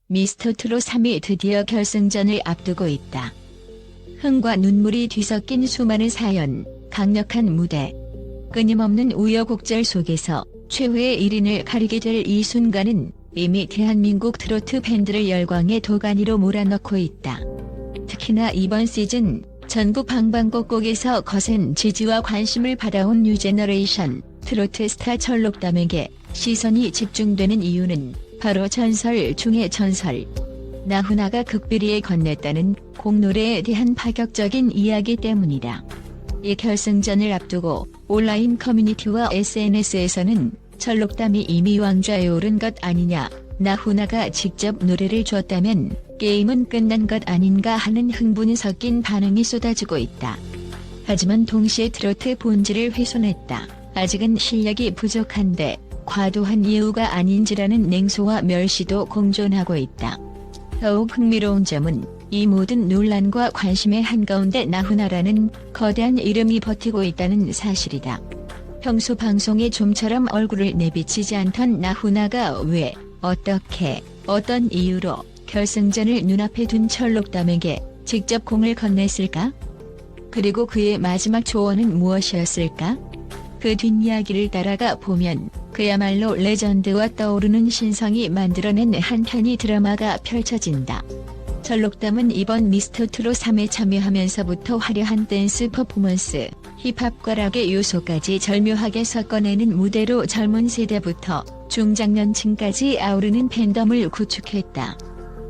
미스터트롯 3이 드디어 결승전을 앞두고 있다. 흥과 눈물이 뒤섞인 수많은 사연, 강력한 무대, 끊임없는 우여곡절 속에서 최후의 1인을 가리게 될 이 순간은 이미 대한민국 트로트 팬들을 열광의 도가니로 몰아넣고 있다. 특히나 이번 시즌 전국 방방곡곡에서 거센 지지와 관심을 받아온 뉴제너레이션 트로트 스타 철록담에게 시선이 집중되는 이유는 바로 전설 중의 전설, 나훈아가 극비리에 건넸다는 곡노래에 대한 파격적인 이야기 때문이다. 이 결승전을 앞두고 온라인 커뮤니티와 SNS에서는 철록담이 이미 왕좌에 오른 것 아니냐, 나훈아가 직접 노래를 줬다면 게임은 끝난 것 아닌가 하는 흥분이 섞인 반응이 쏟아지고 있다. 하지만 동시에 트로트 본질을 훼손했다, 아직은 실력이 부족한데 과도한 예우가 아닌지라는 냉소와 멸시도 공존하고 있다. 더욱 흥미로운 점은 이 모든 논란과 관심의 한가운데 나훈아라는 거대한 이름이 버티고 있다는 사실이다. 평소 방송에 좀처럼 얼굴을 내비치지 않던 나훈아가 왜, 어떻게, 어떤 이유로 결승전을 눈앞에 둔 철록담에게 직접 공을 건넸을까? 그리고 그의 마지막 조언은 무엇이었을까? 그 뒷이야기를 따라가 보면 그야말로 레전드와 떠오르는 신성이 만들어낸 한 편의 드라마가 펼쳐진다. 철록담은 이번 미스터트롯 3에 참여하면서부터 화려한 댄스 퍼포먼스, 힙합과 락의 요소까지 절묘하게 섞어내는 무대로 젊은 세대부터 중장년층까지 아우르는 팬덤을 구축했다.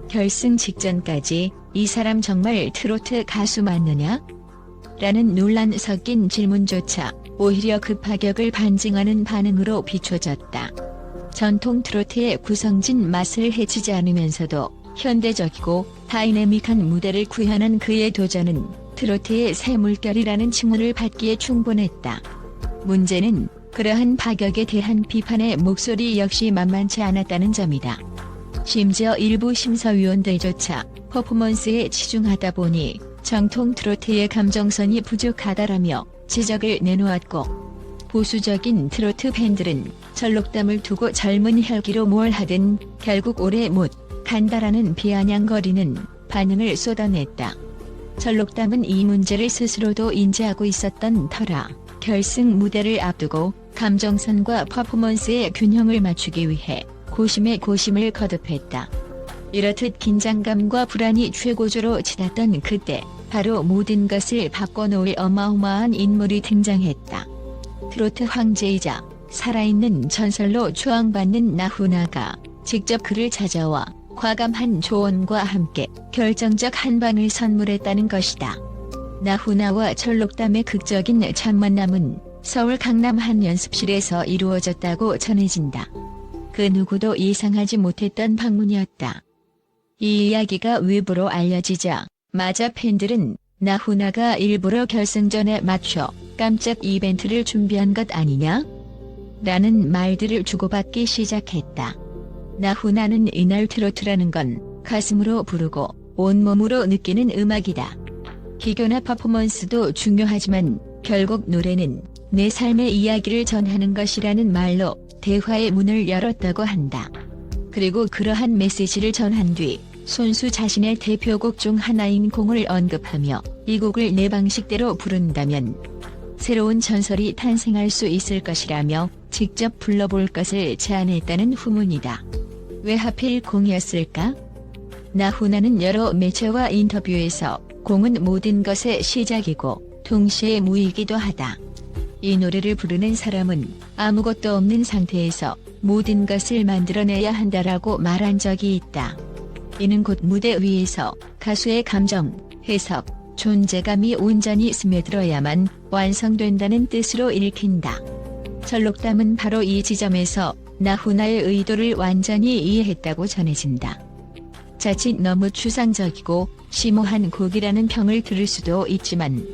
결승 직전까지 이 사람 정말 트로트 가수 맞느냐? 라는 논란 섞인 질문조차 오히려 그 파격을 반증하는 반응으로 비춰졌다. 전통 트로트의 구성진 맛을 해치지 않으면서도 현대적이고 다이내믹한 무대를 구현한 그의 도전은 트로트의 새 물결이라는 칭호를 받기에 충분했다. 문제는 그러한 파격에 대한 비판의 목소리 역시 만만치 않았다는 점이다. 심지어 일부 심사위원들조차 퍼포먼스에 치중하다 보니 정통 트로트의 감정선이 부족하다라며 지적을 내놓았고, 보수적인 트로트 팬들은 철록담을 두고 젊은 혈기로 뭘 하든 결국 오래 못 간다라는 비아냥거리는 반응을 쏟아냈다. 철록담은 이 문제를 스스로도 인지하고 있었던 터라 결승 무대를 앞두고 감정선과 퍼포먼스의 균형을 맞추기 위해 고심에 고심을 거듭했다. 이렇듯 긴장감과 불안이 최고조로 치닫던 그때 바로 모든 것을 바꿔놓을 어마어마한 인물이 등장했다. 트로트 황제이자 살아있는 전설로 추앙받는 나훈아가 직접 그를 찾아와 과감한 조언과 함께 결정적 한방을 선물했다는 것이다. 나훈아와 철록담의 극적인 첫 만남은 서울 강남 한 연습실에서 이루어졌다고 전해진다. 그 누구도 예상하지 못했던 방문이었다. 이 이야기가 외부로 알려지자 마자 팬들은 나훈아가 일부러 결승전에 맞춰 깜짝 이벤트를 준비한 것 아니냐? 라는 말들을 주고받기 시작했다. 나훈아는 이날 트로트라는 건 가슴으로 부르고 온몸으로 느끼는 음악이다. 기교나 퍼포먼스도 중요하지만 결국 노래는 내 삶의 이야기를 전하는 것이라는 말로 대화의 문을 열었다고 한다. 그리고 그러한 메시지를 전한 뒤 손수 자신의 대표곡 중 하나인 공을 언급하며 이 곡을 내 방식대로 부른다면 새로운 전설이 탄생할 수 있을 것이라며 직접 불러볼 것을 제안했다는 후문이다. 왜 하필 공이었을까? 나훈아는 여러 매체와 인터뷰에서 공은 모든 것의 시작이고 동시에 무이기도 하다. 이 노래를 부르는 사람은 아무것도 없는 상태에서 모든 것을 만들어내야 한다라고 말한 적이 있다. 이는 곧 무대 위에서 가수의 감정, 해석, 존재감이 온전히 스며들어야만 완성된다는 뜻으로 읽힌다. 철록담은 바로 이 지점에서 나훈아의 의도를 완전히 이해했다고 전해진다. 자칫 너무 추상적이고 심오한 곡이라는 평을 들을 수도 있지만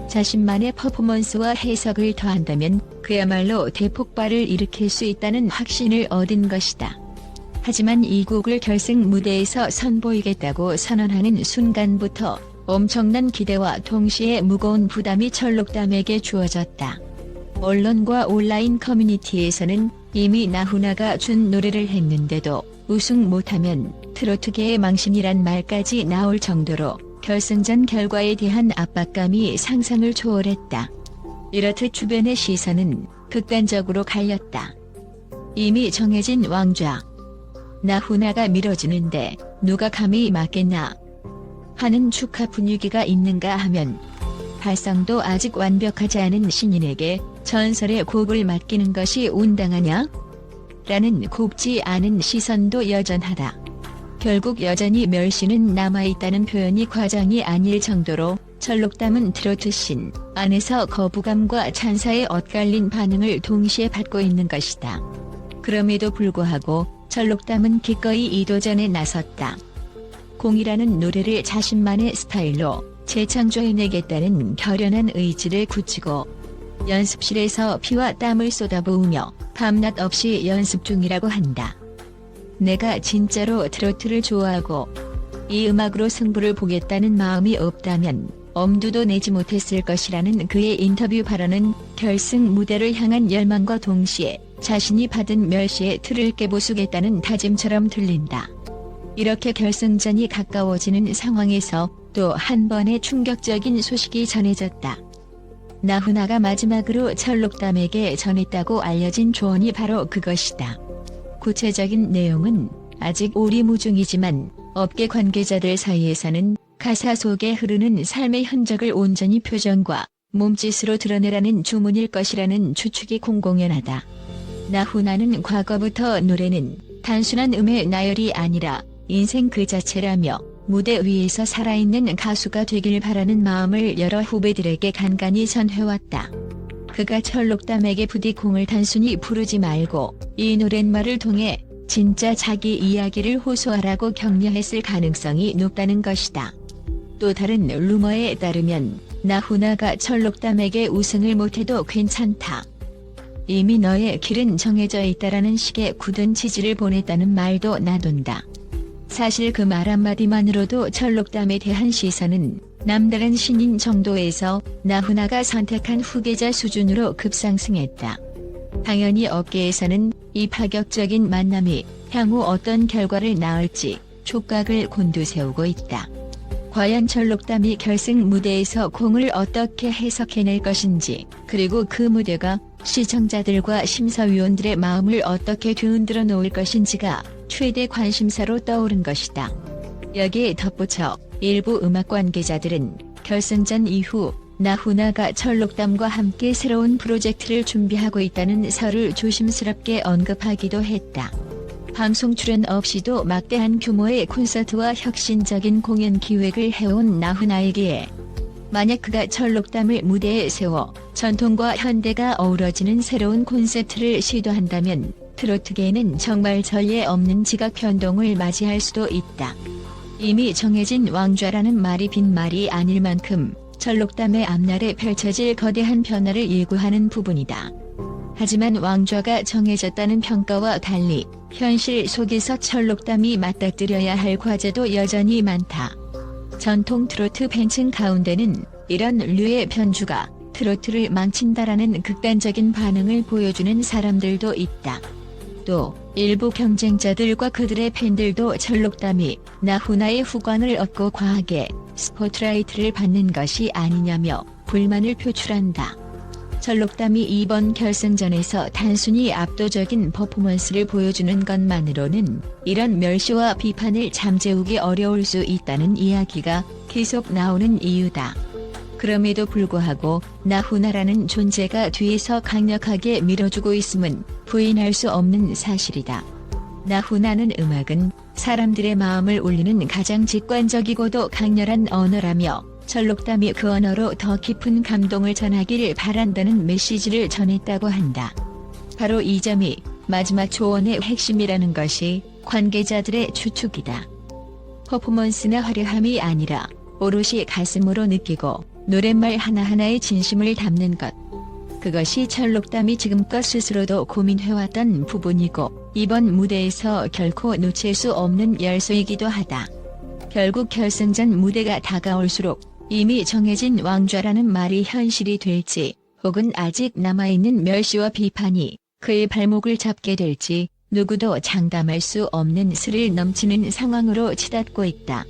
자신만의 퍼포먼스와 해석을 더한다면 그야말로 대폭발을 일으킬 수 있다는 확신을 얻은 것이다. 하지만 이 곡을 결승 무대에서 선보이겠다고 선언하는 순간부터 엄청난 기대와 동시에 무거운 부담이 철록담에게 주어졌다. 언론과 온라인 커뮤니티에서는 이미 나훈아가 준 노래를 했는데도 우승 못하면 트로트계의 망신이란 말까지 나올 정도로 결승전 결과에 대한 압박감이 상상을 초월했다. 이렇듯 주변의 시선은 극단적으로 갈렸다. 이미 정해진 왕좌. 나훈아가 밀어주는데 누가 감히 막겠나 하는 축하 분위기가 있는가 하면 발성도 아직 완벽하지 않은 신인에게 전설의 곡을 맡기는 것이 온당하냐? 라는 곱지 않은 시선도 여전하다. 결국 여전히 멸시는 남아있다는 표현이 과장이 아닐 정도로 철록담은 트로트 씬 안에서 거부감과 찬사의 엇갈린 반응을 동시에 받고 있는 것이다. 그럼에도 불구하고 철록담은 기꺼이 이 도전에 나섰다. 공이라는 노래를 자신만의 스타일로 재창조해내겠다는 결연한 의지를 굳히고 연습실에서 피와 땀을 쏟아부으며 밤낮 없이 연습 중이라고 한다. 내가 진짜로 트로트를 좋아하고 이 음악으로 승부를 보겠다는 마음이 없다면 엄두도 내지 못했을 것이라는 그의 인터뷰 발언은 결승 무대를 향한 열망과 동시에 자신이 받은 멸시의 틀을 깨부수겠다는 다짐처럼 들린다. 이렇게 결승전이 가까워지는 상황에서 또 한 번의 충격적인 소식이 전해졌다. 나훈아가 마지막으로 철록담에게 전했다고 알려진 조언이 바로 그것이다. 구체적인 내용은 아직 오리무중이지만 업계 관계자들 사이에서는 가사 속에 흐르는 삶의 흔적을 온전히 표정과 몸짓으로 드러내라는 주문일 것이라는 추측이 공공연하다. 나훈아는 과거부터 노래는 단순한 음의 나열이 아니라 인생 그 자체라며 무대 위에서 살아있는 가수가 되길 바라는 마음을 여러 후배들에게 간간히 전해왔다. 그가 철록담에게 부디 공을 단순히 부르지 말고 이 노랫말을 통해 진짜 자기 이야기를 호소하라고 격려했을 가능성이 높다는 것이다. 또 다른 루머에 따르면 나훈아가 철록담에게 우승을 못해도 괜찮다. 이미 너의 길은 정해져 있다라는 식의 굳은 지지를 보냈다는 말도 나돈다. 사실 그 말 한마디만으로도 철록담에 대한 시선은 남다른 신인 정도에서 나훈아가 선택한 후계자 수준으로 급상승했다. 당연히 업계에서는 이 파격적인 만남이 향후 어떤 결과를 낳을지 촉각을 곤두세우고 있다. 과연 철록담이 결승 무대에서 공을 어떻게 해석해낼 것인지, 그리고 그 무대가 시청자들과 심사위원들의 마음을 어떻게 뒤흔들어 놓을 것인지가 최대 관심사로 떠오른 것이다. 여기에 덧붙여 일부 음악 관계자들은 결승전 이후 나훈아가 철록담과 함께 새로운 프로젝트를 준비하고 있다는 설을 조심스럽게 언급하기도 했다. 방송 출연 없이도 막대한 규모의 콘서트와 혁신적인 공연 기획을 해온 나훈아에게 만약 그가 철록담을 무대에 세워 전통과 현대가 어우러지는 새로운 콘셉트를 시도한다면 트로트계에는 정말 전례 없는 지각 변동을 맞이할 수도 있다. 이미 정해진 왕좌라는 말이 빈말이 아닐 만큼 철록담의 앞날에 펼쳐질 거대한 변화를 예고하는 부분이다. 하지만 왕좌가 정해졌다는 평가와 달리 현실 속에서 철록담이 맞닥뜨려야 할 과제도 여전히 많다. 전통 트로트 팬층 가운데는 이런 류의 변주가 트로트를 망친다라는 극단적인 반응을 보여주는 사람들도 있다. 또 일부 경쟁자들과 그들의 팬들도 철록담이 나훈아의 후광을 얻고 과하게 스포트라이트를 받는 것이 아니냐며 불만을 표출한다. 철록담이 이번 결승전에서 단순히 압도적인 퍼포먼스를 보여주는 것만으로는 이런 멸시와 비판을 잠재우기 어려울 수 있다는 이야기가 계속 나오는 이유다. 그럼에도 불구하고 나훈아라는 존재가 뒤에서 강력하게 밀어주고 있음은 부인할 수 없는 사실이다. 나훈아는 음악은 사람들의 마음을 울리는 가장 직관적이고도 강렬한 언어라며 철록담이 그 언어로 더 깊은 감동을 전하기를 바란다는 메시지를 전했다고 한다. 바로 이 점이 마지막 조언의 핵심이라는 것이 관계자들의 추측이다. 퍼포먼스나 화려함이 아니라 오롯이 가슴으로 느끼고 노랫말 하나하나에 진심을 담는 것. 그것이 철록담이 지금껏 스스로도 고민해왔던 부분이고 이번 무대에서 결코 놓칠 수 없는 열쇠이기도 하다. 결국 결승전 무대가 다가올수록 이미 정해진 왕좌라는 말이 현실이 될지 혹은 아직 남아있는 멸시와 비판이 그의 발목을 잡게 될지 누구도 장담할 수 없는 스릴 넘치는 상황으로 치닫고 있다.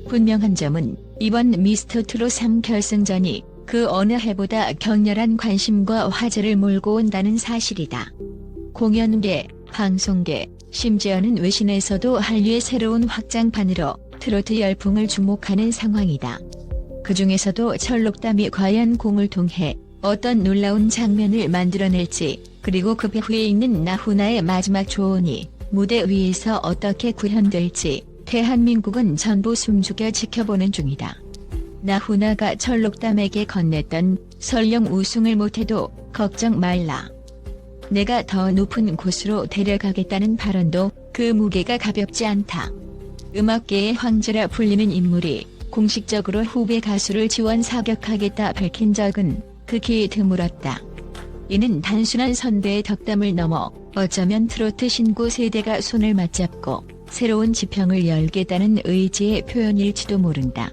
분명한 점은 이번 미스터 트롯 3 결승전이 그 어느 해보다 격렬한 관심과 화제를 몰고 온다는 사실이다. 공연계, 방송계, 심지어는 외신에서도 한류의 새로운 확장판으로 트로트 열풍을 주목하는 상황이다. 그 중에서도 철록담이 과연 공을 통해 어떤 놀라운 장면을 만들어낼지, 그리고 그 배후에 있는 나훈아의 마지막 조언이 무대 위에서 어떻게 구현될지 대한민국은 전부 숨죽여 지켜보는 중이다. 나훈아가 철록담에게 건넸던 설령 우승을 못해도 걱정 말라. 내가 더 높은 곳으로 데려가겠다는 발언도 그 무게가 가볍지 않다. 음악계의 황제라 불리는 인물이 공식적으로 후배 가수를 지원 사격하겠다 밝힌 적은 극히 드물었다. 이는 단순한 선배의 덕담을 넘어 어쩌면 트로트 신구 세대가 손을 맞잡고 새로운 지평을 열겠다는 의지의 표현일지도 모른다.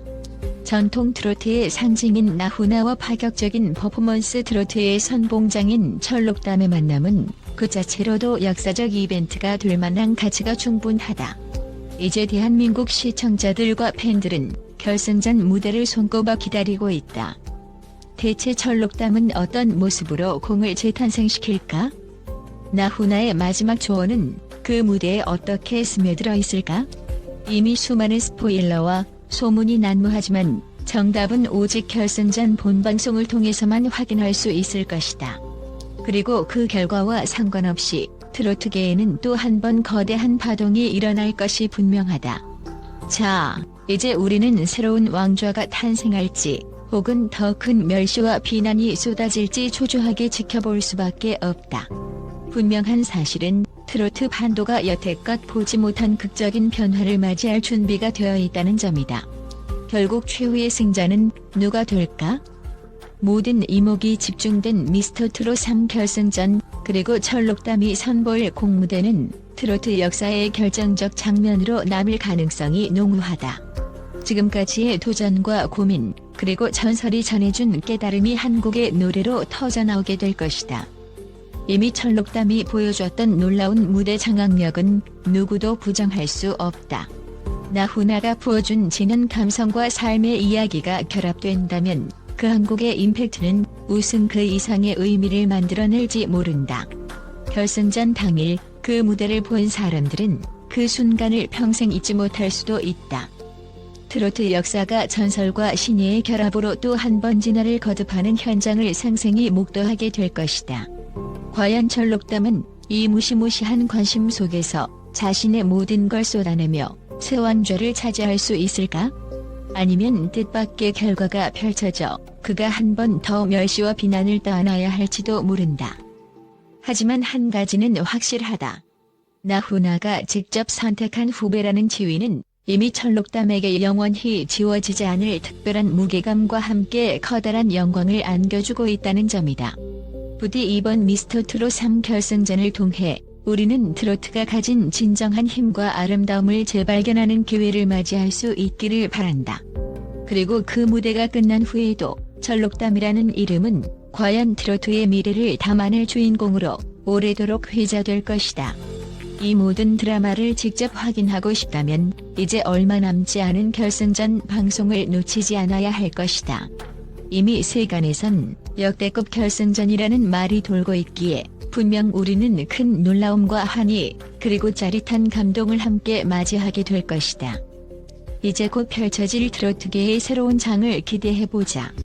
전통 트로트의 상징인 나훈아와 파격적인 퍼포먼스 트로트의 선봉장인 철록담의 만남은 그 자체로도 역사적 이벤트가 될 만한 가치가 충분하다. 이제 대한민국 시청자들과 팬들은 결승전 무대를 손꼽아 기다리고 있다. 대체 철록담은 어떤 모습으로 공을 재탄생시킬까? 나훈아의 마지막 조언은 그 무대에 어떻게 스며들어 있을까? 이미 수많은 스포일러와 소문이 난무하지만 정답은 오직 결승전 본방송을 통해서만 확인할 수 있을 것이다. 그리고 그 결과와 상관없이 트로트계에는 또 한 번 거대한 파동이 일어날 것이 분명하다. 자, 이제 우리는 새로운 왕좌가 탄생할지 혹은 더 큰 멸시와 비난이 쏟아질지 초조하게 지켜볼 수밖에 없다. 분명한 사실은 트로트 판도가 여태껏 보지 못한 극적인 변화를 맞이할 준비가 되어 있다는 점이다. 결국 최후의 승자는 누가 될까? 모든 이목이 집중된 미스터 트롯 3 결승전, 그리고 철록담이 선보일 공무대는 트로트 역사의 결정적 장면으로 남을 가능성이 농후하다. 지금까지의 도전과 고민, 그리고 전설이 전해준 깨달음이 한국의 노래로 터져나오게 될 것이다. 이미 철록담이 보여줬던 놀라운 무대 장악력은 누구도 부정할 수 없다. 나훈아가 부어준 진한 감성과 삶의 이야기가 결합된다면 그 한국의 임팩트는 우승 그 이상의 의미를 만들어낼지 모른다. 결승전 당일 그 무대를 본 사람들은 그 순간을 평생 잊지 못할 수도 있다. 트로트 역사가 전설과 신예의 결합으로 또 한 번 진화를 거듭하는 현장을 생생히 목도하게 될 것이다. 과연 철록담은 이 무시무시한 관심 속에서 자신의 모든 걸 쏟아내며 새 왕좌를 차지할 수 있을까? 아니면 뜻밖의 결과가 펼쳐져 그가 한 번 더 멸시와 비난을 떠안아야 할지도 모른다. 하지만 한 가지는 확실하다. 나훈아가 직접 선택한 후배라는 지위는 이미 철록담에게 영원히 지워지지 않을 특별한 무게감과 함께 커다란 영광을 안겨주고 있다는 점이다. 부디 이번 미스터 트롯 3 결승전을 통해 우리는 트로트가 가진 진정한 힘과 아름다움을 재발견하는 기회를 맞이할 수 있기를 바란다. 그리고 그 무대가 끝난 후에도 철록담이라는 이름은 과연 트로트의 미래를 담아낼 주인공으로 오래도록 회자될 것이다. 이 모든 드라마를 직접 확인하고 싶다면 이제 얼마 남지 않은 결승전 방송을 놓치지 않아야 할 것이다. 이미 세간에선 역대급 결승전이라는 말이 돌고 있기에 분명 우리는 큰 놀라움과 환희, 그리고 짜릿한 감동을 함께 맞이하게 될 것이다. 이제 곧 펼쳐질 트로트계의 새로운 장을 기대해보자.